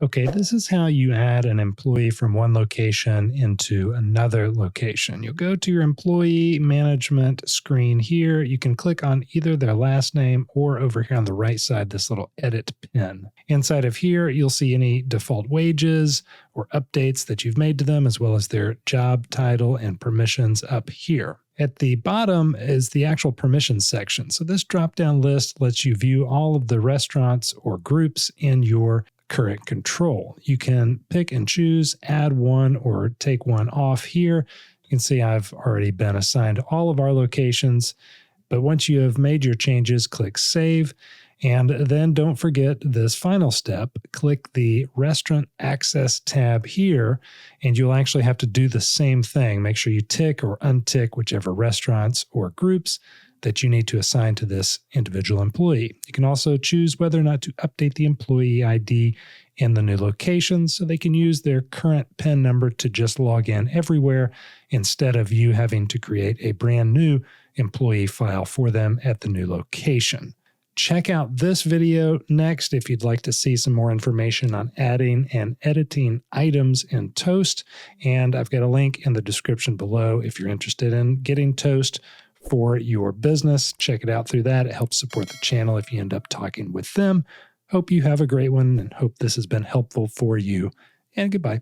Okay, this is how you add an employee from one location into another location. You'll go to your employee management screen here. You can click on either their last name or over here on the right side, this little edit pin. Inside of here, you'll see any default wages or updates that you've made to them, as well as their job title and permissions up here. At the bottom is the actual permissions section. So this drop-down list lets you view all of the restaurants or groups in your current control. You can pick and choose, add one or take one off here. You can see I've already been assigned all of our locations, but once you have made your changes, click Save. And then don't forget this final step. Click the Restaurant Access tab here, and you'll actually have to do the same thing. Make sure you tick or untick whichever restaurants or groups that you need to assign to this individual employee. You can also choose whether or not to update the employee ID in the new location so they can use their current PIN number to just log in everywhere instead of you having to create a brand new employee file for them at the new location. Check out this video next if you'd like to see some more information on adding and editing items in Toast. And I've got a link in the description below if you're interested in getting Toast for your business. Check it out through that. It helps support the channel if you end up talking with them. Hope you have a great one and hope this has been helpful for you. And goodbye.